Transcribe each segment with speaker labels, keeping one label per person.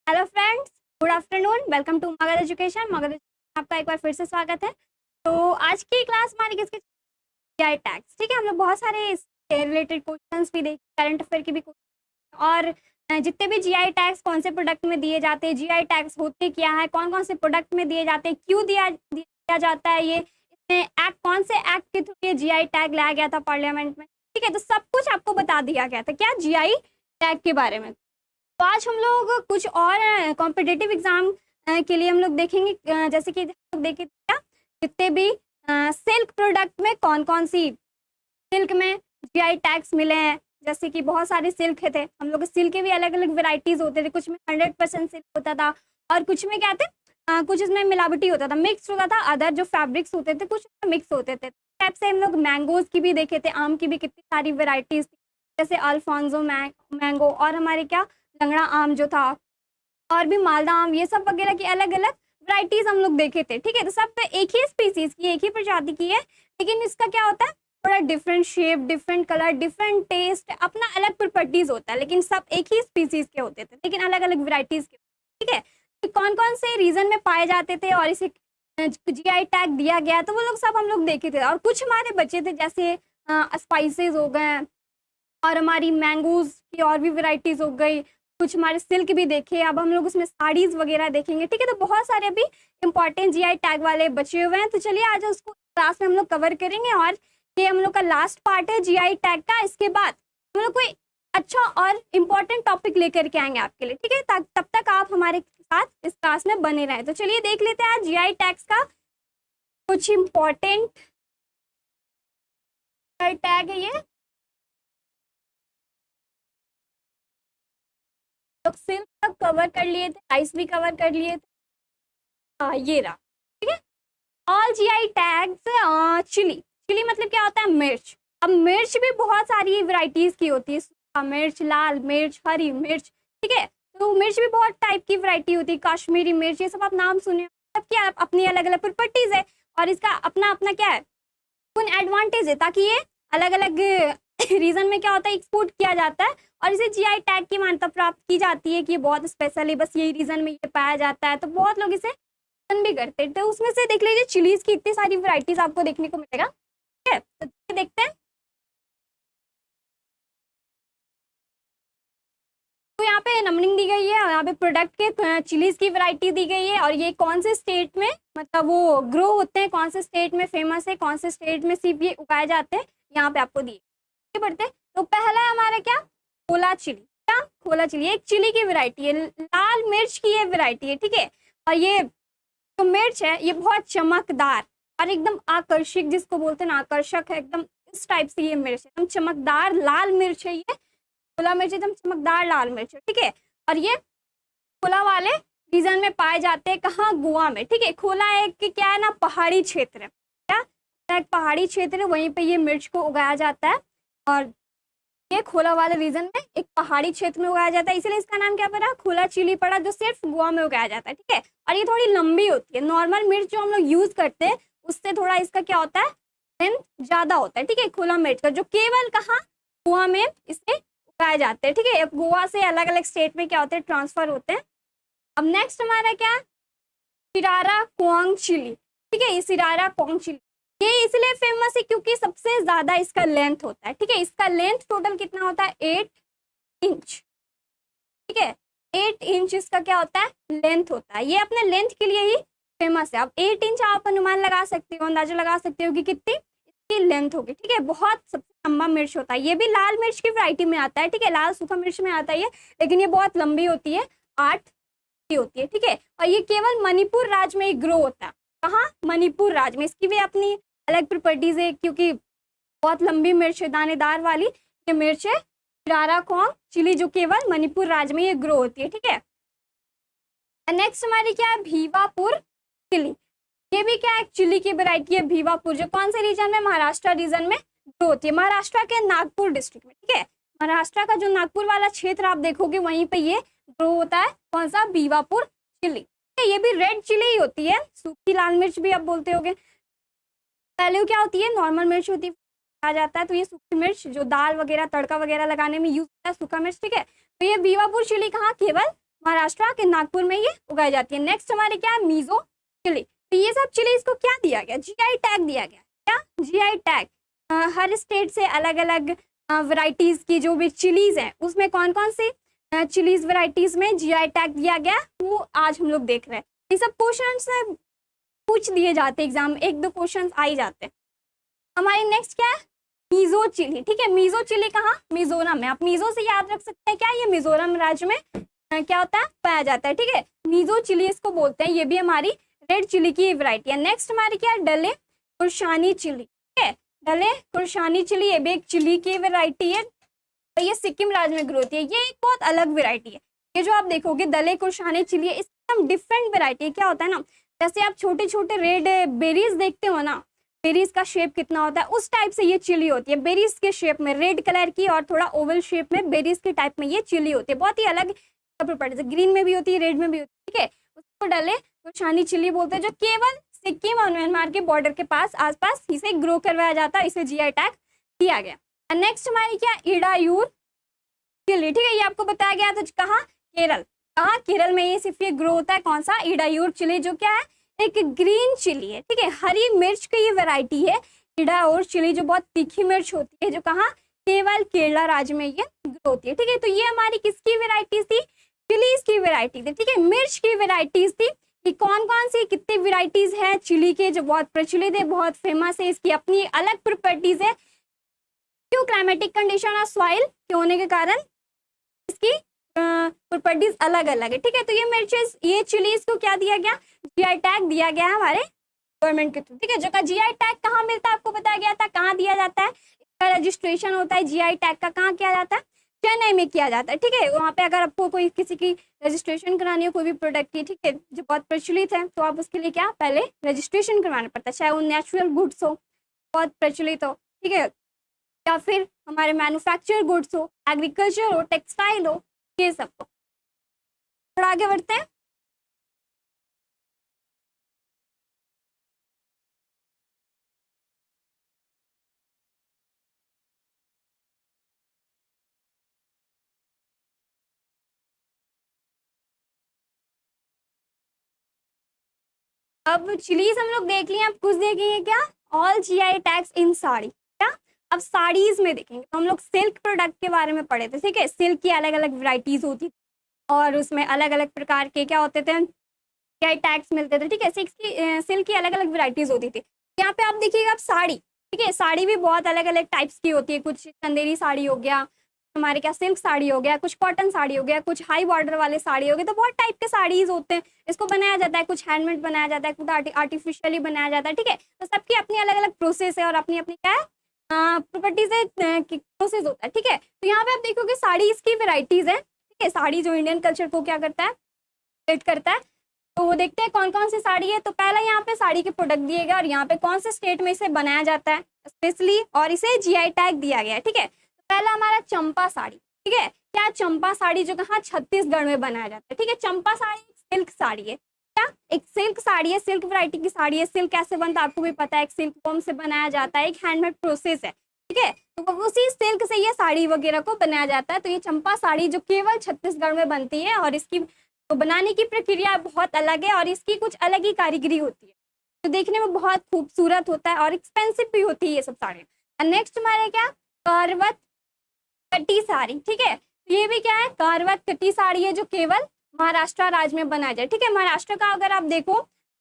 Speaker 1: Hello friends, good afternoon. Welcome to Magadh Education. Magadh Education आपका एक बार फिर से स्वागत है। तो आज की क्लास हमारी किसकी? GI tags. ठीक है, हम लोग बहुत सारे इससे रिलेटेड क्वेश्चंस भी देखे, करंट अफेयर के भी question और जितने भी जीआई टैग्स कौन से प्रोडक्ट में दिए जाते हैं, जीआई टैग्स होते क्या है, कौन कौन से प्रोडक्ट में दिए जाते हैं, क्यों दिया जाता है, ये इसमें एक्ट कौन से एक्ट के थ्रू ये जीआई टैग लाया गया था पार्लियामेंट में। ठीक है, तो सब कुछ आपको बता दिया गया था क्या जीआई टैग के बारे में। तो आज हम लोग कुछ और कॉम्पिटिटिव एग्जाम के लिए हम लोग देखेंगे, जैसे कि हम लोग देखे क्या जितने भी सिल्क प्रोडक्ट में कौन कौन सी सिल्क में जीआई टैग्स मिले हैं। जैसे कि बहुत सारे सिल्क थे, हम लोग सिल्क के भी अलग अलग वेराइटीज होते थे। कुछ में 100% सिल्क होता था और कुछ में क्या थे, कुछ इसमें मिलावटी होता था, मिक्स होता था। अदर जो फैब्रिक्स होते थे कुछ मिक्स होते थे। टाइप से हम लोग मैंगोज की भी देखे थे, आम की भी कितनी सारी वेराइटीज थी, जैसे अल्फांसो मैंगो और हमारे क्या लंगड़ा आम जो था, और भी मालदा आम, ये सब वगैरह की अलग अलग वैरायटीज हम लोग देखे थे। ठीक है, तो सब पे एक ही स्पीसीज की, एक ही प्रजाति की है, लेकिन इसका क्या होता है, थोड़ा different shape, different colour, different taste, अपना अलग प्रॉपर्टीज होता है, लेकिन सब एक ही स्पीसीज के होते थे, लेकिन अलग अलग वैरायटीज के। ठीक है, तो कौन कौन से रीजन में पाए जाते थे और इसे जीआई टैग दिया गया, तो वो लोग सब हम लोग देखे थे। और कुछ हमारे बचे थे, जैसे स्पाइसेस हो गए और हमारी मैंगोज की और भी वेराइटीज हो गई, कुछ हमारे सिल्क भी देखे। अब हम लोग उसमें साड़ीज वगैरह देखेंगे। ठीक है, तो बहुत सारे अभी इंपॉर्टेंट जीआई टैग वाले बचे हुए हैं। तो चलिए आज उसको क्लास में हम लोग कवर करेंगे और ये हम लोग का लास्ट पार्ट है जीआई टैग का। इसके बाद हम लोग कोई अच्छा और इम्पोर्टेंट टॉपिक लेकर के आएंगे आपके लिए। ठीक है, तब तक आप हमारे साथ इस क्लास में बने रहे। तो चलिए देख लेते हैं आज जीआई टैग्स का कुछ इम्पोर्टेंट टैग है। ये लोग सिल्क तक कवर कर लिए थे, राइस भी कवर कर लिए थे। हाँ, ये रहा। ठीक है, all GI tags. Chilli, chilli मतलब क्या होता है, मिर्च। अब मिर्च भी बहुत सारी वैरायटीज की होती है, सूखा मिर्च, लाल मिर्च, हरी मिर्च। ठीक है, तो मिर्च भी बहुत टाइप की वैरायटी होती है, कश्मीरी मिर्च, ये सब आप नाम सुने। सबकी अपनी अलग अलग प्रॉपर्टीज है और इसका अपना अपना क्या है, उन एडवांटेज है, ताकि ये अलग अलग रीजन में क्या होता है एक्सपोर्ट किया जाता है और इसे जीआई टैग की मान्यता प्राप्त की जाती है कि ये बहुत स्पेशल है, बस यही रीजन में ये पाया जाता है। तो बहुत लोग इसे पसंद भी करते हैं। तो उसमें से देख लीजिए, चिलीज की इतनी सारी वैरायटीज आपको देखने को मिलेगा। ठीक है, तो देखते हैं। तो यहाँ पे नंबरिंग दी गई है, यहाँ पे प्रोडक्ट के चिलीज की वैरायटी दी गई है और ये कौन से स्टेट में मतलब वो ग्रो होते हैं, कौन से स्टेट में फेमस है, कौन से स्टेट में सिर्फ ये उगाए जाते हैं, यहाँ पे आपको दिए बढ़ते। तो पहला है हमारा क्या, खोला चिली। क्या, खोला चिली एक चिली की वैरायटी है, लाल मिर्च की ये वैरायटी है। ठीक है, और ये जो मिर्च है ये बहुत चमकदार और एकदम आकर्षक, जिसको बोलते हैं ना आकर्षक है, एकदम इस टाइप से ये मिर्च एकदम चमकदार लाल मिर्च है। ये खोला मिर्च एकदम चमकदार लाल मिर्च है। ठीक है, और ये खोला वाले रीजन में पाए जाते हैं, कहाँ, गोवा में। ठीक है, खोला एक क्या है ना, पहाड़ी क्षेत्र है। क्या, एक पहाड़ी क्षेत्र है, वहीं पे ये मिर्च को उगाया जाता है और ये खोला वाले रीजन में एक पहाड़ी क्षेत्र में उगाया जाता है, इसलिए इसका नाम क्या पड़ा, खोला चिली पड़ा, जो सिर्फ गोवा में उगाया जाता है। ठीक है, और ये थोड़ी लंबी होती है, नॉर्मल मिर्च जो हम लोग यूज करते हैं उससे थोड़ा इसका क्या होता है, लेंथ ज्यादा होता है। ठीक है, खोला मिर्च का जो केवल कहाँ, गोवा में इसे उगाए जाते हैं। ठीक है, गोवा से अलग अलग स्टेट में क्या होते हैं, ट्रांसफर होते हैं। अब नेक्स्ट हमारा क्या, सिरारा कोंग चिली। ठीक है, ये सिरारा कोंग चिली ये इसलिए फेमस है क्योंकि सबसे ज्यादा इसका लेंथ होता है। ठीक है, इसका लेंथ टोटल कितना होता है, 8 इंच। ठीक है, 8 इंच इसका क्या होता है, लेंथ होता है। ये अपने लेंथ के लिए ही फेमस है। अब 8 इंच आप अनुमान लगा सकते हो, अंदाजा लगा सकते हो कि कितनी इसकी लेंथ होगी। ठीक है, बहुत सबसे लंबा मिर्च होता है। ये भी लाल मिर्च की वैरायटी में आता है। ठीक है, लाल सूखा मिर्च में आता है ये, लेकिन ये बहुत लंबी होती है, 8 की होती है। ठीक है, और ये केवल मणिपुर राज्य में ग्रो होता है। कहाँ, मणिपुर राज्य में। इसकी भी अपनी अलग प्रॉपर्टीज है, क्योंकि बहुत लंबी मिर्च है, दानेदार वाली ये मिर्च है, सिरारा कोंग चिली, जो केवल मणिपुर राज्य में ये ग्रो होती है। ठीक है, नेक्स्ट हमारी क्या है, भीवापुर चिली। ये भी क्या है, चिली की वैरायटी है, भीवापुर, जो कौन से रीजन में, महाराष्ट्र रीजन में ग्रो होती है, महाराष्ट्र के नागपुर डिस्ट्रिक्ट में। ठीक है, महाराष्ट्र का जो नागपुर वाला क्षेत्र आप देखोगे वहीं पे ये ग्रो होता है, कौन सा, भीवापुर चिली। ये भी रेड चिली ही होती है, सूखी लाल मिर्च भी आप बोलते होगे। पहले क्या होती है, नॉर्मल मिर्च होती है, आ जाता है, तो ये सूखी मिर्च जो दाल वगैरह तड़का वगैरह लगाने में यूज होता है, सूखा मिर्च। ठीक है, तो ये भीवापुर चिली कहाँ, केवल महाराष्ट्र के नागपुर में ये उगाई जाती है। नेक्स्ट हमारे क्या है, मीजो चिली। तो ये सब चिलीज को क्या दिया गया, जीआई टैग दिया गया। क्या, जीआई टैग। हर स्टेट से अलग अलग वैरायटीज की जो भी चिलीज है उसमें कौन कौन सी चिलीज वैरायटीज में जीआई टैग दिया गया वो आज हम लोग देख रहे हैं। ये सब क्वेश्चन पूछ दिए जाते एग्जाम में, एक दो क्वेश्चन आ ही जाते हैं। हमारी नेक्स्ट क्या है, मीजो चिली। ठीक है, मीजो चिली कहाँ, मिजोरम में। आप मीजो से याद रख सकते हैं, क्या ये मिजोरम राज्य में क्या होता है, पाया जाता है। ठीक है, मीजो चिली इसको बोलते हैं। ये भी हमारी रेड चिली की वैरायटी है। नेक्स्ट हमारी क्या है, डले कुर्शानी चिली। ठीक है, डले कुर्शानी चिली ये भी एक चिली की वैरायटी है, तो ये सिक्किम राज्य में ग्रो होती है। ये एक बहुत अलग वैरायटी है। ये जो आप देखोगे दले कुर्शानी चिली है, इसकी डिफरेंट वैरायटी है। क्या होता है ना, जैसे आप छोटे छोटे रेड बेरीज देखते हो ना, बेरीज का शेप कितना होता है, उस टाइप से ये चिली होती है। बेरीज के शेप में, रेड कलर की और थोड़ा ओवल शेप में बेरीज के टाइप में ये चिली होती है। बहुत ही अलग प्रॉपर्टीज है, ग्रीन में भी होती है, रेड में भी होती है। ठीक है, उसको डले कुर्शानी चिली बोलते हैं, जो केवल सिक्किम और म्यांमार के बॉर्डर के पास आसपास इसे ग्रो करवाया जाता है, इसे जीआई टैग दिया गया। नेक्स्ट हमारी क्या, इडायूर चिली। ठीक है, ये आपको बताया गया था कहाँ, केरल। कहाँ, केरल में ये सिर्फ ये ग्रो होता है। कौन सा, इडायूर चिली, जो क्या है एक ग्रीन चिली है। ठीक है, हरी मिर्च की ये वैरायटी है इडायूर चिली, जो बहुत तीखी मिर्च होती है, जो कहाँ, केवल केरला राज्य में ये ग्रो होती है। ठीक है, तो ये हमारी किसकी वेराइटीज थी, चिलीज की वेराइटी थी। ठीक है, मिर्च की वेराइटीज थी कि कौन कौन सी कितनी वेराइटीज है चिली के, जो बहुत प्रचलित है, बहुत फेमस है, इसकी अपनी अलग प्रॉपर्टीज है। क्यों, क्लाइमेटिक कंडीशन और सॉइल के होने के कारण इसकी प्रॉपर्टीज अलग अलग है। ठीक है, तो ये मिर्चेस, ये चिलीज को क्या दिया गया, जीआई टैग दिया गया है हमारे गवर्नमेंट के थ्रू। ठीक है, जो का जीआई टैग कहाँ मिलता है आपको बताया गया था, कहाँ दिया जाता है, इसका रजिस्ट्रेशन होता है जीआई टैग का, कहाँ किया जाता है, चेन्नई में किया जाता है। ठीक है, वहाँ पे अगर आपको कोई किसी की रजिस्ट्रेशन करानी हो कोई भी प्रोडक्ट की, ठीक है, जो बहुत प्रचलित है, तो आप उसके लिए क्या पहले रजिस्ट्रेशन करवाना पड़ता है, चाहे वो नेचुरल गुड्स हो, बहुत प्रचलित हो, ठीक है, या फिर हमारे मैन्युफैक्चर गुड्स हो, एग्रीकल्चर हो, टेक्सटाइल हो, ये सब को। थोड़ा आगे बढ़ते हैं। अब चिलीज हम लोग देख लिए, अब कुछ देखेंगे क्या, ऑल जीआई टैग्स इन साड़ी। क्या, अब साड़ीज में देखेंगे तो हम लोग सिल्क प्रोडक्ट के बारे में पढ़े थे। ठीक है, सिल्क की अलग अलग वैरायटीज होती थी और उसमें अलग अलग प्रकार के क्या होते थे, क्या टैग्स मिलते थे। ठीक है, सिल्क की अलग अलग वैरायटीज होती थी। यहाँ पे आप देखिएगा, अब साड़ी, ठीक है, साड़ी भी बहुत अलग अलग टाइप्स की होती है। कुछ चंदेरी साड़ी हो गया, हमारे क्या सिल्क साड़ी हो गया, कुछ कॉटन साड़ी हो गया, कुछ हाई बॉर्डर वाले साड़ी हो गए, तो बहुत टाइप के साड़ीज होते हैं। इसको बनाया जाता है, कुछ हैंडमेड बनाया जाता है, कुछ आर्टिफिशियली बनाया जाता है। ठीक है, तो सबकी अपनी अलग अलग प्रोसेस है और अपनी अपनी क्या है प्रॉपर्टीज है, प्रोसेस होता है। ठीक है, तो यहाँ पे आप देखोगे साड़ी इसकी वेराइटीज है। ठीक है, साड़ी जो इंडियन कल्चर को क्या करता है, रिलेट करता है, तो वो देखते हैं कौन कौन सी साड़ी है। तो पहला यहाँ पे साड़ी के प्रोडक्ट दिए गए और यहाँ पे कौन से स्टेट में इसे बनाया जाता है स्पेशली, और इसे जीआई टैग दिया गया है। ठीक है, तो पहला हमारा चंपा साड़ी। ठीक है, क्या, चंपा साड़ी जो कहाँ, छत्तीसगढ़ में बनाया जाता है। ठीक है, चंपा साड़ी सिल्क साड़ी है। क्या, एक सिल्क साड़ी है, सिल्क वैरायटी की साड़ी है। सिल्क कैसे बनता है आपको भी पता है, एक सिल्क फॉर्म से बनाया जाता है, एक हैंडमेड प्रोसेस है। ठीक है, तो उसी सिल्क से ये साड़ी वगैरह को बनाया जाता है। तो ये चंपा साड़ी जो केवल छत्तीसगढ़ में बनती है और इसकी तो बनाने की प्रक्रिया बहुत अलग है और इसकी कुछ अलग ही कारीगरी होती है, तो देखने में बहुत खूबसूरत होता है और एक्सपेंसिव भी होती है ये सब साड़ियाँ। नेक्स्ट हमारे क्या, करवत कटी साड़ी। ठीक है, तो ये भी क्या है, करवत कटी साड़ी है, जो केवल महाराष्ट्र राज्य में बनाया जाए। ठीक है, महाराष्ट्र का अगर आप देखो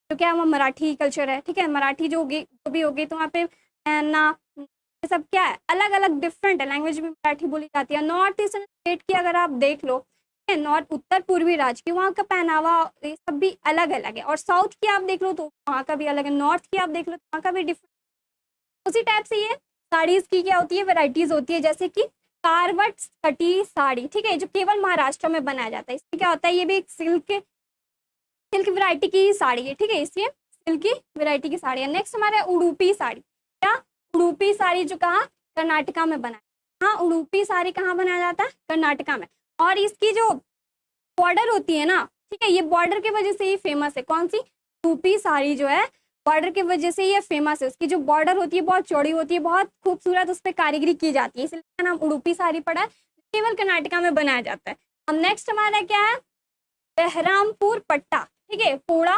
Speaker 1: तो क्या वहाँ मराठी कल्चर है। ठीक है, मराठी जो होगी जो भी होगी, तो वहाँ पे ना ये सब क्या है, अलग अलग डिफरेंट है, लैंग्वेज में मराठी बोली जाती है। नॉर्थ ईस्टर्न स्टेट की अगर आप देख लो, नॉर्थ उत्तर पूर्वी राज्य की, वहाँ का पहनावा ये सब भी अलग अलग है। और साउथ की आप देख लो तो वहाँ का भी अलग है, नॉर्थ की आप देख लो तो वहाँ का भी डिफरेंट। उसी टाइप से ये साड़ीज की क्या होती है, वैरायटीज होती है, जैसे कि कारवट कटी साड़ी। ठीक है, जो केवल महाराष्ट्र में बनाया जाता है। इसमें क्या होता है, ये भी एक सिल्क वैरायटी की साड़ी है। ठीक है, इसलिए सिल्क की वैरायटी की साड़ी है। नेक्स्ट हमारे उडुपी साड़ी। क्या, उडुपी साड़ी जो कहाँ, कर्नाटका में बनाया। हाँ, उडुपी साड़ी कहाँ बनाया जाता है, कर्नाटका में। और इसकी जो बॉर्डर होती है ना, ठीक है, ये बॉर्डर की वजह से ही फेमस है। कौन सी, उडुपी साड़ी जो है बॉर्डर की वजह से ये फेमस है। उसकी जो बॉर्डर होती है बहुत चौड़ी होती है, बहुत खूबसूरत उस पर कारीगरी की जाती है, इसलिए नाम उडुपी साड़ी पड़ा है, केवल कर्नाटका में बनाया जाता है। अब नेक्स्ट हमारा क्या है, बहरामपुर पट्टा, ठीक है, पोड़ा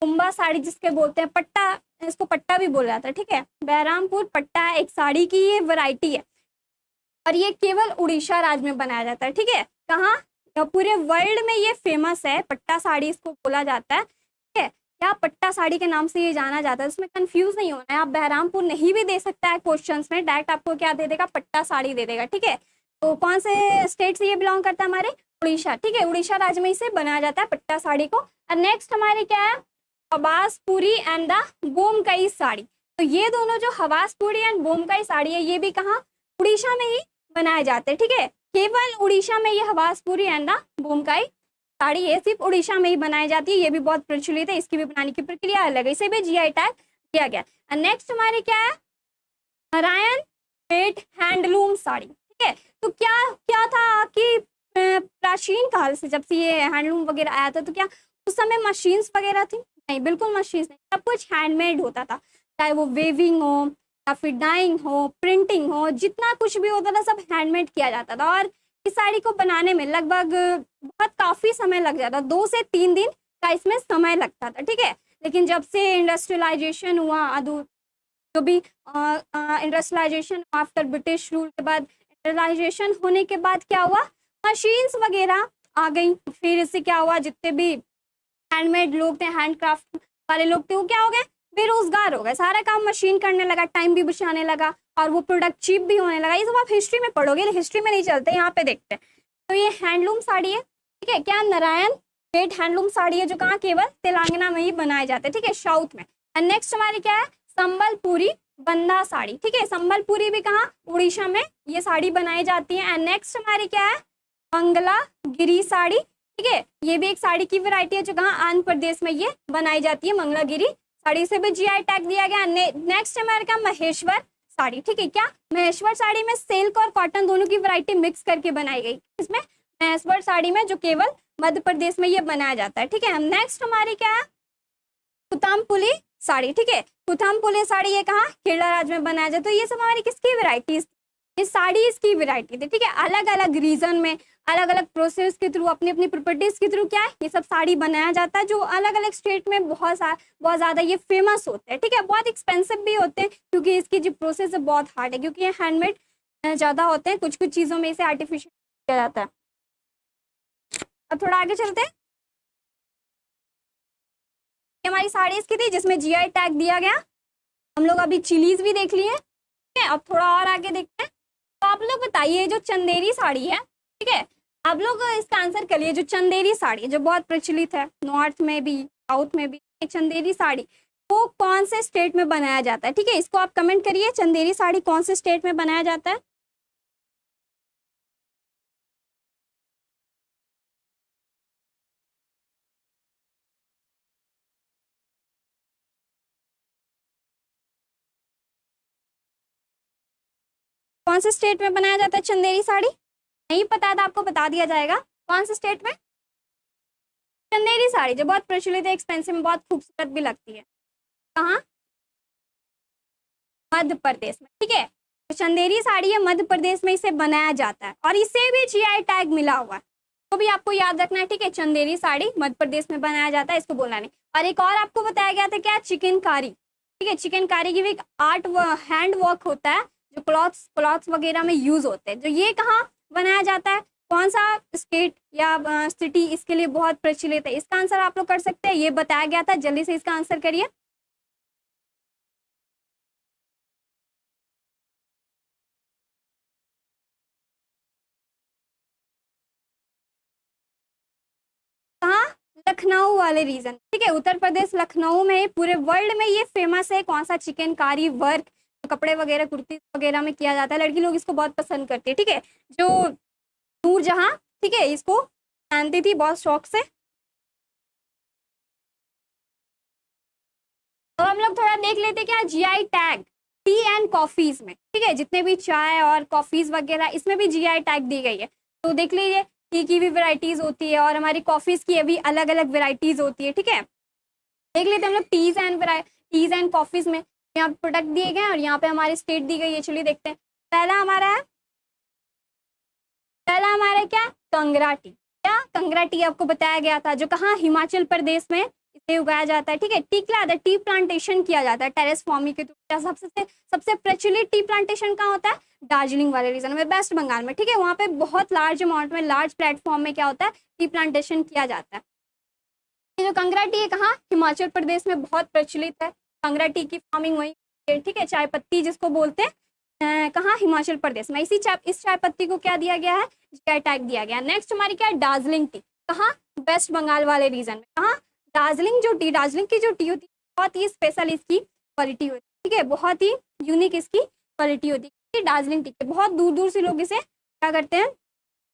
Speaker 1: कुंभा साड़ी जिसके बोलते हैं, पट्टा, इसको पट्टा भी बोला जाता है, ठीक है। बहरामपुर पट्टा एक साड़ी की ये वैरायटी है और ये केवल उड़ीसा राज्य में बनाया जाता है, ठीक है। कहाँ? पूरे वर्ल्ड में ये फेमस है, पट्टा साड़ी इसको बोला जाता है, ठीक है। क्या पट्टा साड़ी के नाम से ये जाना जाता है, इसमें कंफ्यूज नहीं होना है। आप बहरामपुर नहीं भी दे सकता है क्वेश्चंस में, डायरेक्ट आपको क्या दे देगा, पट्टा साड़ी दे देगा, ठीक है। तो कौन से स्टेट से ये बिलोंग करता है, हमारे उड़ीसा, ठीक है, उड़ीसा राज्य में इसे बनाया जाता है पट्टा साड़ी को। और नेक्स्ट हमारे क्या है, हवासपुरी एंड द बोमकई साड़ी। तो ये दोनों जो हवासपुरी एंड बोमकई साड़ी है, ये भी कहाँ, उड़ीसा में ही बनाए जाते हैं, ठीक है। केवल उड़ीसा में ये हवासपुरी एंड द बोमकई साड़ी ये सिर्फ उड़ीसा में ही बनाई जाती है, ये भी बहुत प्रचलित है, इसकी भी बनाने की प्रक्रिया अलग है, इसे भी जीआई टैग दिया गया। नेक्स्ट हमारे क्या है, नारायण पेट हैंडलूम साड़ी, ठीक है। तो क्या क्या था कि प्राचीन काल से जब से ये हैंडलूम वगैरह आया था, तो क्या उस समय मशीन्स वगैरह थी? नहीं, बिल्कुल मशीन्स नहीं, सब कुछ हैंडमेड होता था, चाहे वो वेविंग हो या फिर डाइंग हो, प्रिंटिंग हो, जितना कुछ भी होता था सब हैंडमेड किया जाता था। और इस साड़ी को बनाने में लगभग बहुत काफ़ी समय लग जाता, 2 से 3 दिन का इसमें समय लगता था, ठीक है। लेकिन जब से इंडस्ट्रियलाइजेशन हुआ, जो भी इंडस्ट्रियलाइजेशन आफ्टर ब्रिटिश रूल के बाद, इंडस्ट्रियलाइजेशन होने के बाद क्या हुआ, मशीन्स वगैरह आ गई। फिर इससे क्या हुआ, जितने भी हैंडमेड लोग थे, हैंडक्राफ्ट वाले लोग थे, वो क्या हो गए, बेरोजगार हो गए, सारा काम मशीन करने लगा, टाइम भी बचाने लगा और वो प्रोडक्ट चीप भी होने लगा। ये सब आप हिस्ट्री में पढ़ोगे, हिस्ट्री में नहीं चलते, यहाँ पे देखते हैं। तो ये हैंडलूम साड़ी है, ठीक है, क्या नारायण पेट हैंडलूम साड़ी है, जो कहाँ, केवल तेलंगाना में ही बनाए जाते हैं, ठीक है, साउथ में। एंड नेक्स्ट हमारी क्या है, संबलपुरी बंदा साड़ी, ठीक है, संबलपुरी भी कहाँ, उड़ीसा में ये साड़ी बनाई जाती है। एंड नेक्स्ट हमारी क्या है, मंगला गिरी साड़ी, ठीक है, ये भी एक साड़ी की वैरायटी है, जो कहाँ, आंध्र प्रदेश में ये बनाई जाती है, मंगलागिरी साड़ी से भी जीआई टैग दिया गया। नेक्स्ट हमारे का महेश्वर साड़ी, ठीक है, क्या, महेश्वर साड़ी में सिल्क और कॉटन दोनों की वैरायटी मिक्स करके बनाई गई, इसमें महेश्वर साड़ी में, जो केवल मध्य प्रदेश में ये बनाया जाता है, ठीक है। नेक्स्ट हमारी क्या है, कुतामपुली साड़ी, ठीक है, कुतामपुली साड़ी ये कहाँ, केरला राज्य में बनाया जाता है। तो ये सब हमारी किसकी वैरायटीज, ये साड़ी इसकी वैरायटी थी, ठीक है। अलग अलग रीजन में अलग अलग प्रोसेस के थ्रू, अपनी अपनी प्रॉपर्टीज के थ्रू क्या है, ये सब साड़ी बनाया जाता है, जो अलग अलग स्टेट में बहुत ज़्यादा ये फेमस होते हैं, ठीक है। बहुत एक्सपेंसिव भी होते हैं, क्योंकि इसकी जो प्रोसेस है बहुत हार्ड है, क्योंकि ये हैंडमेड ज़्यादा होते हैं, कुछ कुछ चीज़ों में इसे आर्टिफिशियल किया जाता है। अब थोड़ा आगे चलते हैं, हमारी साड़ी इसकी थी जिसमें जीआई टैग दिया गया। हम लोग अभी चिलीज भी देख लिए, ठीक है। अब थोड़ा और आगे देखते हैं। तो आप लोग बताइए, जो चंदेरी साड़ी है, ठीक है, आप लोग इसका आंसर करिए। जो चंदेरी साड़ी जो बहुत प्रचलित है, नॉर्थ में भी साउथ में भी, चंदेरी साड़ी वो कौन से स्टेट में बनाया जाता है, ठीक है, इसको आप कमेंट करिए, चंदेरी साड़ी कौन से स्टेट में बनाया जाता है। कौन से स्टेट में बनाया जाता है चंदेरी साड़ी? नहीं पता था आपको, बता दिया जाएगा, कौन से स्टेट में। चंदेरी साड़ी जो बहुत प्रचलित है, एक्सपेंसिव में, बहुत खूबसूरत भी लगती है, कहाँ, मध्य प्रदेश में, ठीक है। तो चंदेरी साड़ी है, मध्य प्रदेश में इसे बनाया जाता है और इसे भी जीआई टैग मिला हुआ है, तो भी आपको याद रखना है, ठीक है। चंदेरी साड़ी मध्य प्रदेश में बनाया जाता है, इसको बोलना नहीं। और एक और आपको बताया गया था क्या, चिकनकारी, ठीक है, चिकनकारी की भी एक आर्ट हैंड वर्क होता है, जो क्लॉथ्स वगैरह में यूज होते हैं, जो ये कहाँ बनाया जाता है, कौन सा स्टेट या सिटी इसके लिए बहुत प्रचलित है। इसका आंसर आप लोग कर सकते हैं, ये बताया गया था, जल्दी से इसका आंसर करिए। कहाँ, लखनऊ वाले रीजन, ठीक है, उत्तर प्रदेश लखनऊ में, पूरे वर्ल्ड में ये फेमस है। कौन सा, चिकनकारी वर्क, कपड़े वगैरह कुर्ती वगैरह में किया जाता है, लड़की लोग इसको बहुत पसंद करती है, ठीक है। जो नूरजहां, ठीक है, इसको पहनती थी बहुत शौक से। तो हम लोग थोड़ा देख लेते क्या, GI tag T and coffees में, ठीक है, जितने भी चाय और कॉफीज वगैरह, इसमें भी जीआई टैग दी गई है। तो देख लीजिए, टी की भी वेराइटीज होती है और हमारी कॉफीज की भी अलग अलग वेराइटीज होती है, ठीक है। देख लेते हैं हम लोग टीज एंड कॉफीज में, यहाँ प्रोडक्ट दिए गए हैं और यहाँ पे हमारी स्टेट दी गई है। चलिए देखते हैं, पहला हमारा क्या, कंगरा टी, क्या क्या, कंगरा टी आपको बताया गया था, जो कहाँ, हिमाचल प्रदेश में इसे उगाया जाता है। ठीक है, टी प्लांटेशन किया जाता है टेरेस फार्मिंग के थ्रू। सबसे प्रचलित टी प्लांटेशन कहाँ होता है, दार्जिलिंग वाले रीजन में, वेस्ट बंगाल में। ठीक है, वहाँ पे बहुत लार्ज अमाउंट में, लार्ज प्लेटफॉर्म में क्या होता है, टी प्लांटेशन किया जाता है। ये जो कंगरा टी है कहाँ, हिमाचल प्रदेश में बहुत प्रचलित है। कंगरा टी की फार्मिंग वही, ठीक है, चाय पत्ती जिसको बोलते हैं, कहाँ, हिमाचल प्रदेश में। इस चाय पत्ती को क्या दिया गया है, जीआई टैग दिया गया। नेक्स्ट हमारी क्या है, दार्जिलिंग टी, कहाँ, वेस्ट बंगाल वाले रीजन में। कहाँ, दार्जिलिंग की जो टी होती है बहुत ही स्पेशल इसकी क्वालिटी होती है। ठीक है, बहुत ही यूनिक इसकी क्वालिटी होती है दार्जिलिंग टी के। बहुत दूर दूर से लोग इसे क्या करते हैं,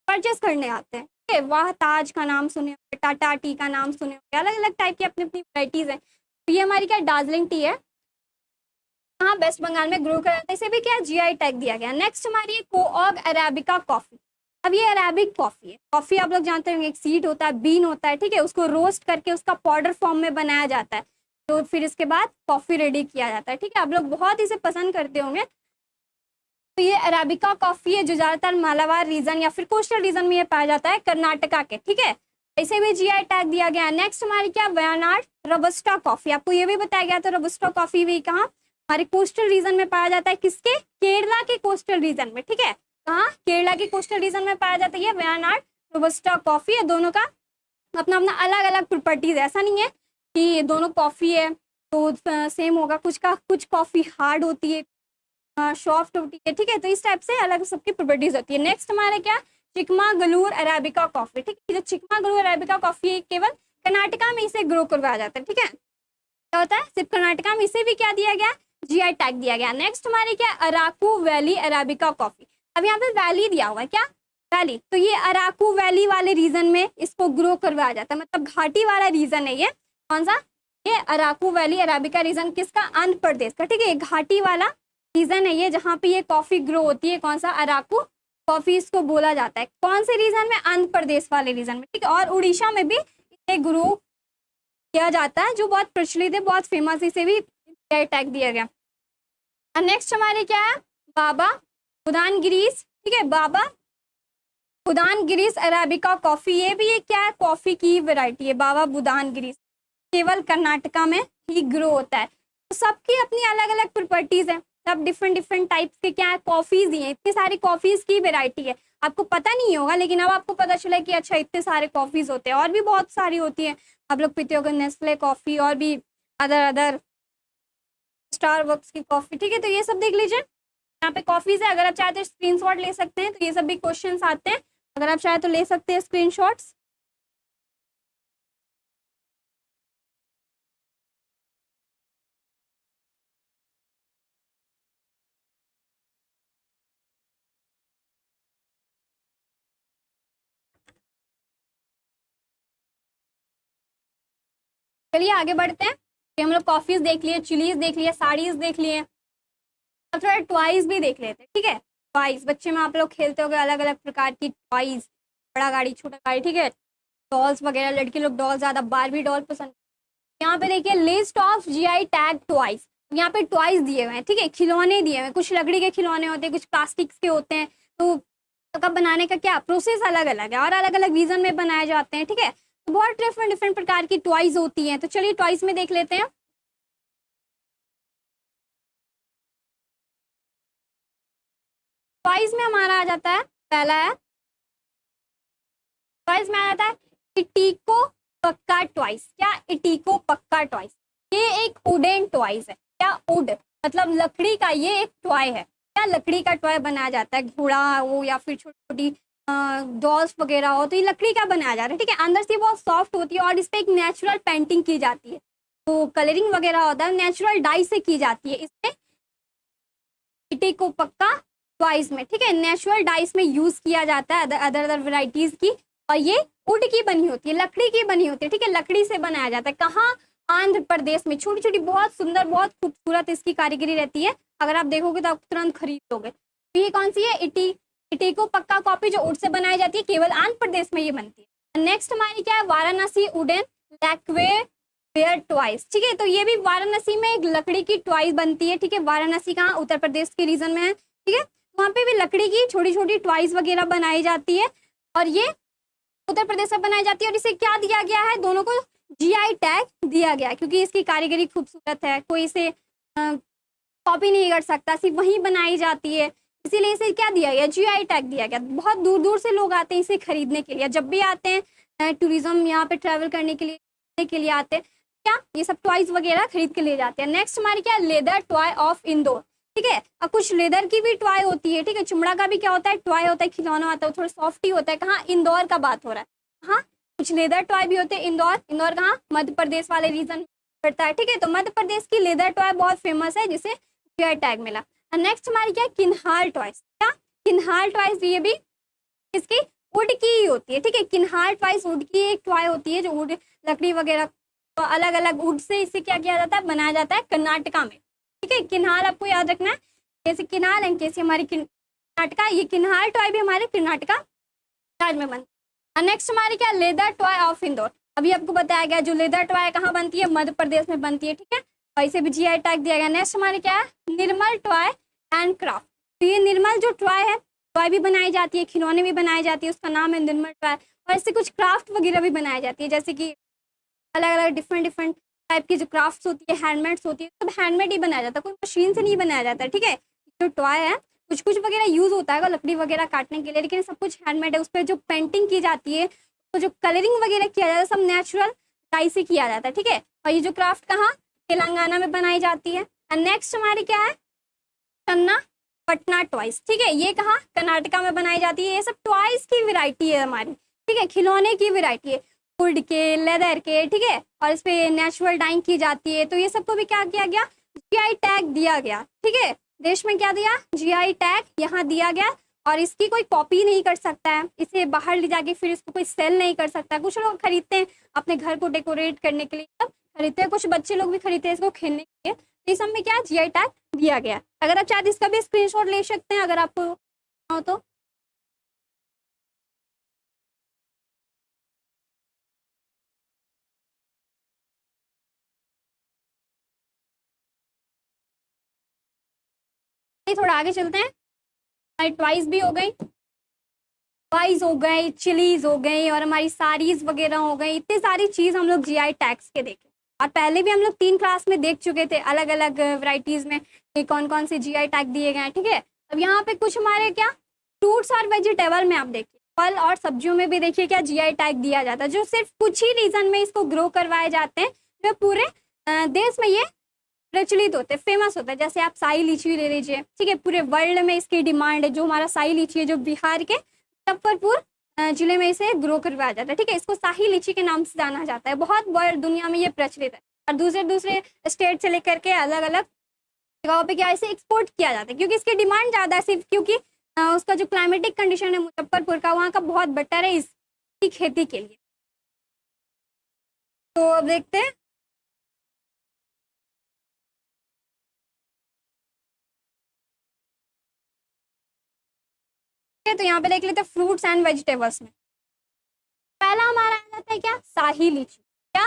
Speaker 1: परचेस करने आते हैं। ठीक है, वाह ताज का नाम सुने होंगे, टाटा टी का नाम सुने होंगे, अलग अलग टाइप की अपनी अपनी वैराइटीज है। तो ये हमारी क्या दार्जिलिंग टी है, हाँ, वेस्ट बंगाल में ग्रो कर जाता है। इसे भी क्या जीआई टैग दिया गया। नेक्स्ट हमारी है कोऑग अरेबिका कॉफी। अब ये अरेबिक कॉफी है। कॉफी आप लोग जानते होंगे, एक सीड होता है, बीन होता है। ठीक है, उसको रोस्ट करके उसका पाउडर फॉर्म में बनाया जाता है, तो फिर इसके बाद कॉफी रेडी किया जाता है। ठीक है, आप लोग बहुत इसे पसंद करते होंगे। तो ये अरेबिका कॉफी है, जो ज्यादातर मालाबार रीजन या फिर कोस्टल रीजन में ये पाया जाता है, कर्नाटका के। ठीक है, इसे भी जीआई टैग दिया गया है। नेक्स्ट हमारी क्या, वयनाड रोबस्टा कॉफी। आपको ये भी बताया गया था, रोबस्टा कॉफी भी कहाँ, हमारे कोस्टल रीजन में पाया जाता है। किसके, केरला के कोस्टल रीजन में। ठीक है, कहाँ, केरला के कोस्टल रीजन में पाया जाता है वयनाड रोबस्टा कॉफी है। दोनों का अपना अपना अलग अलग प्रॉपर्टीज है। ऐसा नहीं है कि ये दोनों कॉफी है तो सेम होगा, कुछ कॉफी हार्ड होती है, सॉफ्ट होती है। ठीक है, तो इस टाइप से अलग सबकी प्रॉपर्टीज होती है। नेक्स्ट हमारे क्या, चिकमागलूर अरेबिका कॉफी। ठीक है, जो चिकमागलूर अरेबिका कॉफी है केवल कर्नाटका में इसे ग्रो करवाया जाता है। ठीक है, क्या होता है, सिर्फ कर्नाटका में। इसे भी क्या दिया गया, जीआई टैग दिया गया। नेक्स्ट हमारी क्या, अराकू वैली अरेबिका कॉफी। अब यहाँ पे वैली दिया हुआ है, क्या, वैली, तो ये अराकू वैली वाले रीजन में इसको ग्रो करवाया जाता है, मतलब घाटी वाला रीजन है ये। कौन सा, ये अराकू वैली अरेबिका रीजन किसका, आंध्र प्रदेश का। ठीक है, घाटी वाला रीजन है ये, जहाँ पे ये कॉफी ग्रो होती है। कौन सा, अराकू कॉफी इसको बोला जाता है। कौन से रीजन में, आंध्र प्रदेश वाले रीजन में। ठीक है, और उड़ीसा में भी इसे ग्रो किया जाता है, जो बहुत प्रचलित है, बहुत फेमस। इसे भी टैग दिया गया। नेक्स्ट हमारे क्या है, बाबा बुदान-गिरीस। ठीक है, बाबा बुदान-गिरीस अरेबिका कॉफी। ये भी एक क्या है, कॉफी की वैरायटी है, बाबा बुदान-गिरीस। केवल कर्नाटका में ही ग्रो होता है। तो सबकी अपनी अलग अलग प्रॉपर्टीज है, सब डिफरेंट टाइप्स के क्या है, कॉफीज ही है। इतनी सारी कॉफीज की वैरायटी है, आपको पता नहीं होगा, लेकिन अब आपको पता चला कि अच्छा इतने सारे कॉफीज होते हैं। और भी बहुत सारी होती है, आप लोग पीते होंगे नेस्ले कॉफी, और भी अदर स्टारबक्स की कॉफी। ठीक है, तो ये सब देख लीजिए, यहाँ पे कॉफीज है। अगर आप चाहे तो स्क्रीनशॉट ले सकते हैं, तो ये सब भी क्वेश्चंस आते हैं, अगर आप चाहे तो ले सकते हैं स्क्रीनशॉट्स। चलिए आगे बढ़ते हैं। ये हम लोग कॉफीज देख लिए, चिलीज देख लिए, साड़ीज देख लिए, अब थोड़ा टॉयज भी देख लेते हैं। ठीक है, टॉयज, बच्चे में आप लोग खेलते होंगे अलग अलग प्रकार की टॉयज, बड़ा गाड़ी, छोटा गाड़ी। ठीक है, डॉल्स वगैरह, लड़के लोग डॉल ज्यादा, बारबी डॉल पसंद। यहाँ पे देखिए, list of GI tag toys. यहाँ पे टॉयज दिए हुए हैं। ठीक है, खिलौने दिए हुए हैं, कुछ लकड़ी के खिलौने होते हैं, कुछ प्लास्टिक्स के होते हैं। तो का बनाने का क्या प्रोसेस अलग अलग है, और अलग अलग रीजन में बनाए जाते हैं। ठीक है, तो बहुत डिफरेंट प्रकार की टॉयज होती हैं। तो चलिए टॉयज में देख लेते हैं। टॉयज में हमारा आ जाता है, पहला है, टॉयज में आ जाता है इटिको पक्का टॉयज। क्या, इटिको पक्का टॉयज, ये एक वुडन टॉयज है। क्या, वुड मतलब लकड़ी का ये एक टॉय है। क्या, लकड़ी का टॉय बनाया जाता है, घोड़ा हो या फिर छोटी छोटी डॉल्स वगैरह हो, तो ये लकड़ी का बनाया जाता है। ठीक है, अंदर से बहुत सॉफ्ट होती है, और इस पे एक नेचुरल पेंटिंग की जाती है, तो कलरिंग वगैरह होता है, नेचुरल डाई से की जाती है इसमें, इटिको पक्का टॉयज में। ठीक है, नेचुरल डाइस में यूज किया जाता है, अदर वेराइटीज की, और ये वुड की बनी होती है, लकड़ी की बनी होती है। ठीक है, लकड़ी से बनाया जाता है। कहाँ, आंध्र प्रदेश में। छोटी छोटी, बहुत सुंदर, बहुत खूबसूरत इसकी कारीगरी रहती है। अगर आप देखोगे तो आप तुरंत खरीद लोगे। तो ये कौन सी है, इटिको पक्का कॉपी, जो वुड से बनाई जाती है, केवल आंध्र प्रदेश में ये बनती है। नेक्स्ट हमारी क्या है, वाराणसी वुडन लैक्वेयर टॉयज। ठीक है, तो ये भी वाराणसी में एक लकड़ी की टॉयज बनती है। ठीक है, वाराणसी कहाँ, उत्तर प्रदेश के रीजन में है। ठीक है, वहाँ पे भी लकड़ी की छोटी छोटी टॉयज वगैरह बनाई जाती है, और ये उत्तर प्रदेश में बनाई जाती है और इसे क्या दिया गया है, दोनों को जीआई टैग दिया गया है क्योंकि इसकी कारीगरी खूबसूरत है, कोई इसे कॉपी नहीं कर सकता, सिर्फ वहीं बनाई जाती है, इसीलिए इसे क्या दिया गया, जीआई टैग दिया गया। बहुत दूर दूर से लोग आते हैं इसे खरीदने के लिए, जब भी आते हैं टूरिज्म यहाँ पे ट्रैवल करने के लिए आते हैं, क्या ये सब टॉयज वगैरह खरीद के ले जाते हैं। नेक्स्ट हमारी क्या, लेदर टॉय ऑफ इंदौर, ठीक है। और कुछ लेदर की भी टॉय होती है, ठीक है, चमड़ा का भी क्या होता है, टॉय होता है, खिलौना होता है, थोड़ा सॉफ्ट ही होता है। कहाँ, इंदौर का बात हो रहा है। हाँ, कुछ लेदर टॉय भी होते हैं। इंदौर कहाँ, मध्य प्रदेश वाले रीजन पड़ता है, ठीक है। तो मध्य प्रदेश की लेदर टॉय बहुत फेमस है जिसे जीआई टैग मिला। नेक्स्ट हमारी क्या, किन्हार टॉयज, क्या किन्हार टॉयज, ये भी इसकी वुड की ही होती है, ठीक है। किन्हार टॉयज वुड की एक टॉय होती है जो वुड लकड़ी वगैरह तो अलग अलग वुड से इसे क्या किया जाता है, बनाया जाता है कर्नाटका में, ठीक है। किन्हार आपको याद रखना है, कैसे किन्हार एंड कैसे हमारी कर्नाटका, ये किन्हार टॉय भी हमारे कर्नाटका राज्य में बनती है। नेक्स्ट हमारी क्या, लेदर टॉय ऑफ इंदौर, अभी आपको बताया गया जो लेदर टॉय कहाँ बनती है, मध्य प्रदेश में बनती है, ठीक है, और इसे भी जीआई टैग दिया गया। नेक्स्ट हमारी क्या है, निर्मल टॉय एंड क्राफ्ट, तो ये निर्मल जो टॉय है, टॉय भी बनाई जाती है, खिलौने भी बनाई जाती है, उसका नाम है निर्मल टॉय, और इससे कुछ क्राफ्ट वगैरह भी बनाई जाती है, जैसे कि अलग अलग डिफरेंट टाइप की जो क्राफ्ट्स होती है, हैंडमेड्स होती है, सब हैंडमेड ही बनाया जाता है, कोई मशीन से नहीं बनाया जाता है, ठीक है। जो टॉय है कुछ कुछ वगैरह यूज होता है लकड़ी वगैरह काटने के लिए, लेकिन सब कुछ हैंडमेड है। उस पर जो पेंटिंग की जाती है, तो जो कलरिंग वगैरह किया जाता है, सब नेचुरल डाई से किया जाता है, ठीक है। और ये जो क्राफ्ट कहाँ, तेलंगाना में बनाई जाती है। एंड नेक्स्ट हमारी क्या है, चन्ना पटना टॉयज, ठीक है, ये कहाँ, कर्नाटका में बनाई जाती है। ये सब टॉयज की वैरायटी है हमारी, ठीक है, खिलौने की वैरायटी है, वुड के, लेदर के, ठीक है, और इस पे नेचुरल डाइंग की जाती है। तो ये सबको भी क्या किया गया, जीआई टैग दिया गया, ठीक है। देश में क्या दिया, जीआई टैग यहाँ दिया गया, और इसकी कोई कॉपी नहीं कर सकता है, इसे बाहर ले जाके फिर इसको कोई सेल नहीं कर सकता है। कुछ लोग खरीदते हैं अपने घर को डेकोरेट करने के लिए, सब खरीदते हैं, कुछ बच्चे लोग भी खरीदते हैं इसको खेलने के लिए। तो इस सब में क्या, जीआई टैग दिया गया। अगर आप चाहते इसका भी स्क्रीनशॉट ले सकते हैं अगर आपको हो तो। थोड़ा आगे चलते हैं, हमारी ट्वाइस भी हो गई, ट्वाइस हो गई, चिलीज हो गई, और हमारी साड़ीज वगैरह हो गई। इतनी सारी चीज हम लोग जीआई टैग्स के देखे, और पहले भी हम लोग 3 क्लास में देख चुके थे अलग अलग वैरायटीज में कि कौन कौन से जीआई टैग दिए गए हैं, ठीक है। अब यहाँ पे कुछ हमारे क्या, फ्रूट्स और वेजिटेबल में आप देखिए, फल और सब्जियों में भी देखिए क्या जीआई टैग दिया जाता है, जो सिर्फ कुछ ही रीजन में इसको ग्रो करवाए जाते हैं, जो पूरे देश में ये प्रचलित होते हैं, फेमस होता है। जैसे आप शाही लीची ले लीजिए, ठीक है, पूरे वर्ल्ड में इसकी डिमांड है। जो हमारा शाही लीची है, जो बिहार के मुजफ्फरपुर जिले में इसे ग्रो करवाया जाता है, ठीक है, इसको शाही लीची के नाम से जाना जाता है। बहुत वर्ल्ड दुनिया में ये प्रचलित है, और दूसरे दूसरे स्टेट से लेकर के अलग अलग जगहों पे क्या इसे एक्सपोर्ट किया जाता है, क्योंकि इसकी डिमांड ज़्यादा है, सिर्फ क्योंकि उसका जो क्लाइमेटिक कंडीशन है मुजफ्फरपुर का, वहाँ का बहुत बेटर है इसकी खेती के लिए। तो अब देखते हैं, तो यहाँ पे देख लेते हैं फ्रूट्स एंड वेजिटेबल्स में। पहला हमारा आ जाता है क्या, शाही लीची, क्या,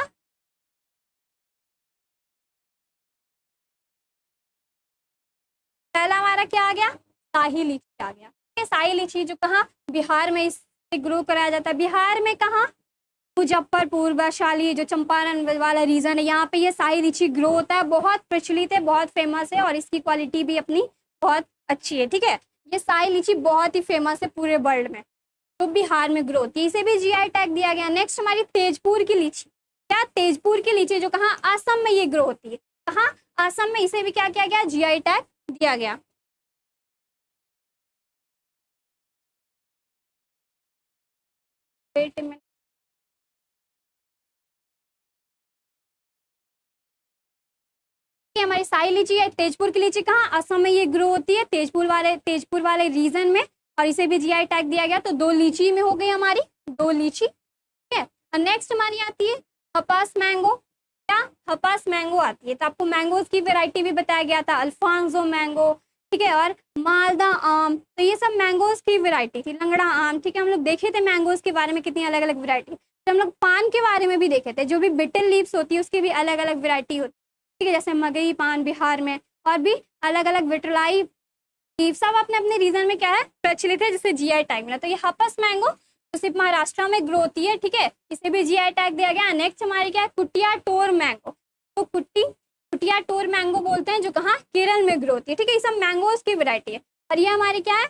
Speaker 1: पहला हमारा क्या आ गया, शाही लीची आ गया। ये शाही लीची जो कहाँ, बिहार में इसे ग्रो कराया जाता है। बिहार में कहाँ, मुजफ्फरपुर, वैशाली, जो चंपारण वाला रीजन है, यहाँ पे ये शाही लीची ग्रो होता है, बहुत प्रचलित है, बहुत फेमस है, और इसकी क्वालिटी भी अपनी बहुत अच्छी है, ठीक है। ये शाही लीची बहुत ही फेमस है पूरे वर्ल्ड में, तो बिहार में ग्रो होती है, इसे भी जीआई टैग दिया गया। नेक्स्ट हमारी तेजपुर की लीची, क्या, तेजपुर की लीची जो कहाँ, असम में ये ग्रो होती है, कहाँ, असम में, इसे भी क्या किया गया, जीआई टैग दिया गया। वेट मिनट, हमारी शाही लीची है, तेजपुर की लीची कहाँ, असम में ये ग्रो होती है, तेजपुर वाले रीजन में, और इसे भी जीआई टैग दिया गया। तो 2 लीची में हो गई हमारी, 2 लीची, ठीक है। नेक्स्ट हमारी आती है हपास मैंगो, क्या, हपास मैंगो आती है। तो आपको मैंगोज की वैरायटी भी बताया गया था, अल्फांसो मैंगो, ठीक है, और मालदा आम, तो ये सब मैंगोज की वैरायटी थी। लंगड़ा आम, ठीक है, हम लोग देखे थे मैंगोज के बारे में कितनी अलग अलग वैरायटी। तो हम लोग पान के बारे में भी देखे थे, जो भी बिटल लीव्स होती है उसकी भी अलग अलग वैरायटी होती है, ठीक है, जैसे मगई पान बिहार में, और भी अलग अलग विटलाई लीव, सब अपने अपने रीजन में क्या है, प्रचलित है, जिससे जीआई टैग मिला। तो ये हपस मैंगो तो सिर्फ महाराष्ट्र में ग्रो होती है, ठीक है, इसे भी जीआई टैग दिया गया। नेक्स्ट हमारी क्या है, कुटिया टोर मैंगो। तो कुटिया टोर मैंगो बोलते हैं, जो कहाँ, केरल में ग्रो होती है, ठीक है, ये सब मैंगोज की वैरायटी है। और ये हमारी क्या है,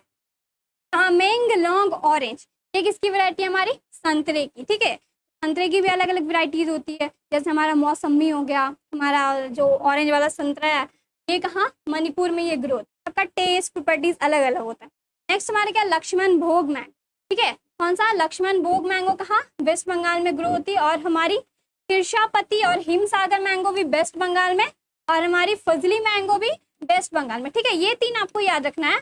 Speaker 1: कामेंग लॉन्ग ऑरेंज, ये किसकी वैरायटी है, हमारी संतरे की, ठीक है। संतरे की भी अलग अलग वैरायटीज होती है, जैसे हमारा मौसमी हो गया, हमारा जो ऑरेंज वाला संतरा है, ये कहाँ, मणिपुर में ये ग्रोथ, सबका टेस्ट प्रॉपर्टीज अलग अलग होता है। नेक्स्ट हमारे क्या, लक्ष्मण भोग मैंगो, ठीक है, कौन सा, लक्ष्मण भोग मैंगो कहाँ, वेस्ट बंगाल में ग्रो होती है। और हमारी तिरशापति और हिमसागर मैंगो भी वेस्ट बंगाल में, और हमारी फजली मैंगो भी वेस्ट बंगाल में, ठीक है। ये तीन आपको याद रखना है,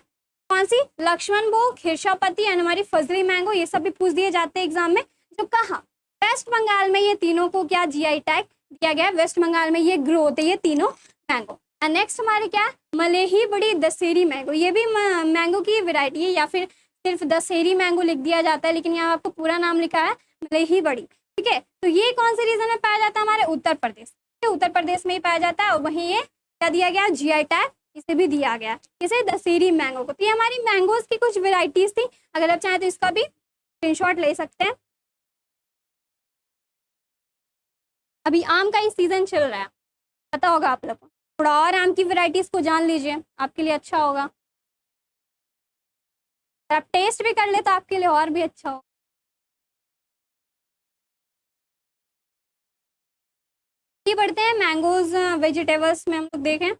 Speaker 1: कौन सी, लक्ष्मण भोग, हिरशापति एंड हमारी फजली मैंगो, ये सब भी पूछ दिए जाते हैं एग्जाम में। जो कहाँ, वेस्ट बंगाल में ये तीनों को क्या जीआई टैग दिया गया है, वेस्ट बंगाल में ये ग्रो होते हैं ये तीनों मैंगो। एंड नेक्स्ट हमारी क्या है, मलेही बड़ी दशहरी मैंगो, ये भी मैंगो की वैरायटी है, या फिर सिर्फ दशहरी मैंगो लिख दिया जाता है, लेकिन यहाँ आपको पूरा नाम लिखा है मलेही बड़ी, ठीक है। तो ये कौन से रीजन में पाया जाता है, हमारे उत्तर प्रदेश, उत्तर प्रदेश में ही पाया जाता है। और वहीं ये क्या दिया गया, जीआई टैग इसे भी दिया गया, इसे दशहरी मैंगो को। तो ये हमारी मैंगोज की कुछ वेराइटीज थी, अगर आप चाहें तो इसका भी स्क्रीनशॉट ले सकते हैं। अभी आम का ही सीजन चल रहा है, पता होगा आप लोग को, थोड़ा और आम की वेराइटीज को जान लीजिए, आपके लिए अच्छा होगा। अगर आप टेस्ट भी कर ले तो आपके लिए और भी अच्छा होगा। ये बढ़ते हैं मैंगोज वेजिटेबल्स में, हम लोग देखें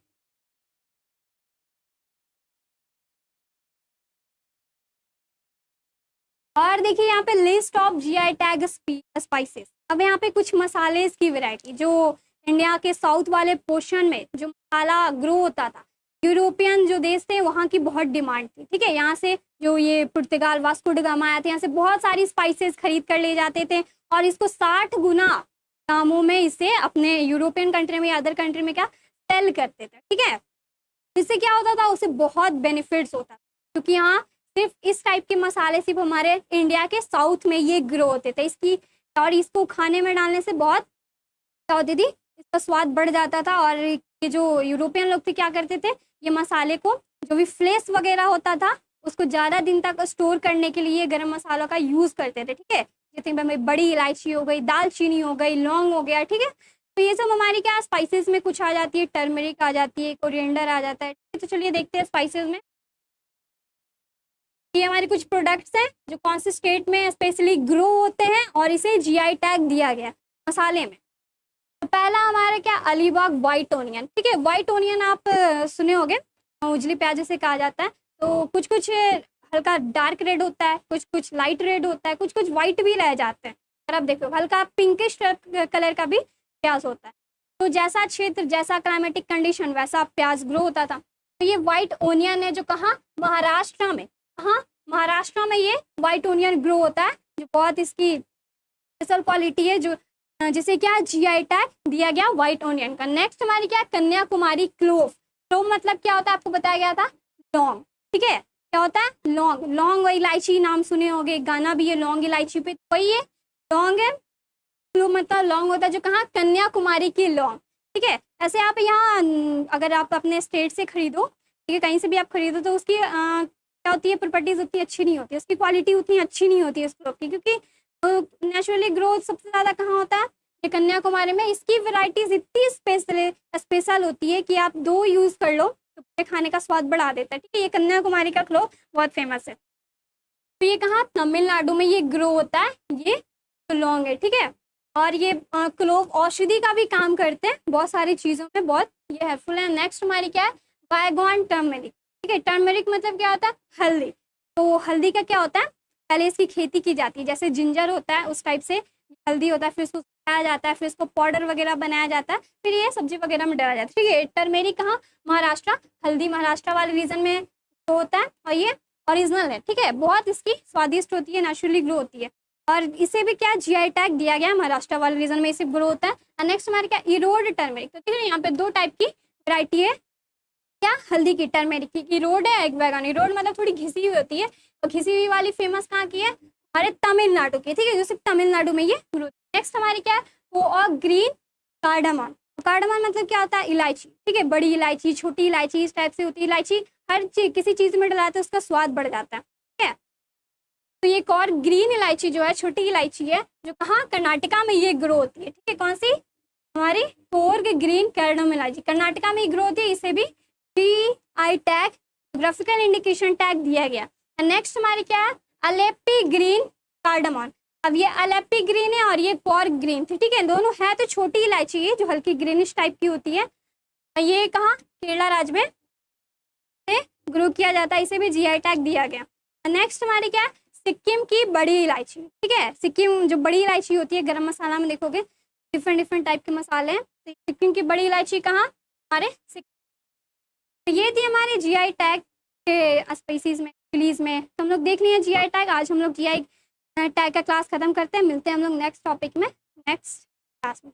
Speaker 1: और देखिए यहाँ पे list of GI tag spices. अब यहाँ पे कुछ मसाले की वैरायटी, जो इंडिया के साउथ वाले पोर्शन में जो मसाला ग्रो होता था, यूरोपियन जो देश थे वहाँ की बहुत डिमांड थी, ठीक है। यहाँ से जो ये पुर्तगाल वास्को ड गामा आया था, यहाँ से बहुत सारी स्पाइसेस खरीद कर ले जाते थे, और इसको 60 गुना दामों में इसे अपने यूरोपियन कंट्री में या अदर कंट्री में क्या सेल करते थे, ठीक है। इससे क्या होता था, उसे बहुत बेनिफिट्स होता था, क्योंकि यहाँ सिर्फ इस टाइप के मसाले सिर्फ हमारे इंडिया के साउथ में ये ग्रो होते थे, इसकी और इसको खाने में डालने से बहुत क्या होती थी, इसका स्वाद बढ़ जाता था। और ये जो यूरोपियन लोग थे क्या करते थे, ये मसाले को, जो भी फ्लेस वगैरह होता था, उसको ज़्यादा दिन तक स्टोर करने के लिए गर्म मसालों का यूज़ करते थे, ठीक है। जैसे बड़ी इलायची हो गई, दालचीनी हो गई, लौंग हो गया, ठीक है। तो ये सब हमारी क्या स्पाइसेस में कुछ आ जाती है, टर्मरिक आ जाती है, कोरिएंडर आ जाता है। तो चलिए देखते हैं स्पाइसेस में, ये हमारे कुछ प्रोडक्ट्स हैं जो कौन से स्टेट में स्पेशली ग्रो होते हैं और इसे जीआई टैग दिया गया मसाले में। तो पहला हमारा क्या, अलीबाग व्हाइट ओनियन, ठीक है। व्हाइट ओनियन आप सुने होंगे, उजली प्याज जिसे कहा जाता है। तो कुछ कुछ हल्का डार्क रेड होता है, कुछ कुछ लाइट रेड होता है, कुछ कुछ व्हाइट भी रह जाते हैं। और आप देखो हल्का पिंकिश कलर का भी प्याज होता है। तो जैसा क्षेत्र, जैसा क्लाइमेटिक कंडीशन, वैसा प्याज ग्रो होता था। तो ये व्हाइट ओनियन है जो कहाँ, महाराष्ट्र में, हाँ महाराष्ट्र में ये व्हाइट ओनियन ग्रो होता है, जो बहुत इसकी स्पेशल क्वालिटी है, जो जिसे क्या जीआई टैग दिया गया व्हाइट ओनियन का। नेक्स्ट हमारी क्या, कन्याकुमारी क्लोव। क्लोव मतलब क्या होता है, आपको बताया गया था, लौंग, ठीक है। क्या होता है, लौंग, लौंग व इलायची नाम सुने होंगे, गाना भी है लौंग इलायची पे, वही है लौंग है। क्लोव मतलब लौंग होता है, जो कहाँ, कन्याकुमारी की लौंग, ठीक है। ऐसे आप यहाँ अगर आप अपने स्टेट से खरीदो, ठीक है, कहीं से भी आप खरीदो, तो उसकी क्या होती है, प्रॉपर्टीज उतनी अच्छी नहीं होती, उसकी क्वालिटी उतनी अच्छी नहीं होती है उस क्लोव की, क्योंकि नेचुरली ग्रोथ सबसे ज़्यादा कहाँ होता है, ये कन्याकुमारी में। इसकी वैरायटीज इतनी स्पेशल होती है कि आप दो यूज़ कर लो तो पूरे खाने का स्वाद बढ़ा देता है, ठीक है। ये कन्याकुमारी का क्लोव बहुत फेमस है। तो ये कहाँ, तमिलनाडु में ये ग्रो होता है, ये लौंग है, ठीक है। और ये क्लोव औषधि का भी काम करते हैं, बहुत सारी चीज़ों में बहुत ये हेल्पफुल है। नेक्स्ट हमारी क्या है, वायगॉन टर्मरिक, ठीक है। टर्मरिक मतलब क्या होता है, हल्दी। तो हल्दी का क्या होता है, पहले इसकी खेती की जाती है, जैसे जिंजर होता है उस टाइप से हल्दी होता है, फिर इसको सुखाया जाता है, फिर इसको पाउडर वगैरह बनाया जाता है, फिर ये सब्जी वगैरह में डाला जाता है, ठीक है। टर्मेरिक कहाँ, महाराष्ट्र, हल्दी महाराष्ट्र वाले रीजन में तो होता है, और ये ओरिजिनल है, ठीक है। बहुत इसकी स्वादिष्ट होती है, नेचुरली ग्रो होती है, और इसे भी क्या जीआई टैग दिया गया, महाराष्ट्र वाले रीजन में इसे ग्रो होता है। नेक्स्ट हमारे क्या, इरोड टर्मेरिक। तो ठीक है, यहाँ पे दो टाइप की वैरायटी है, क्या, हल्दी की, टर्मेरिक की। इरोड है, एक वैगन। इरोड मतलब थोड़ी घिसी हुई होती है, और घिसी हुई वाली फेमस कहाँ की है, हमारे तमिलनाडु की, ठीक है, जो सिर्फ तमिलनाडु में ये ग्रो। नेक्स्ट हमारी क्या है, वो और ग्रीन कार्डामन। कार्डामन मतलब क्या होता है, इलायची, ठीक है। बड़ी इलायची, छोटी इलायची, इस टाइप से होती है इलायची, हर चीज किसी चीज में डलाते उसका स्वाद बढ़ जाता है, ठीक है। तो ये एक और ग्रीन इलायची जो है, छोटी इलायची है, जो कहाँ, कर्नाटका में ये ग्रो होती है। ठीक है, कौन सी, हमारी कोर्ग ग्रीन कार्डम इलायची, कर्नाटका में ग्रो होती है। इसे भी GI tag, geographical indication tag दिया गया। नेक्स्ट हमारी क्या है, अलेप्पी ग्रीन कार्डमन। अब ये अलेप्पी ग्रीन है और ये कॉर्ग ग्रीन थी। ठीक है, दोनों है तो छोटी इलायची है जो हल्की ग्रीनिश टाइप की होती है। ये कहाँ, केरला राज्य में ग्रो किया जाता है, इसे भी GI टैग दिया गया। नेक्स्ट हमारी क्या है, सिक्किम की बड़ी इलायची। ठीक है, सिक्किम जो बड़ी इलायची होती है, गरम मसाला में देखोगे डिफरेंट टाइप के मसाले हैं। तो सिक्किम की बड़ी इलायची कहाँ, हमारे तो ये थी हमारे GI टैग के स्पाइसीज में, चिलीज में। तो हम लोग देख लिए GI टैग। आज हम लोग GI टैग का क्लास खत्म करते हैं, मिलते हैं हम लोग नेक्स्ट टॉपिक में नेक्स्ट क्लास में।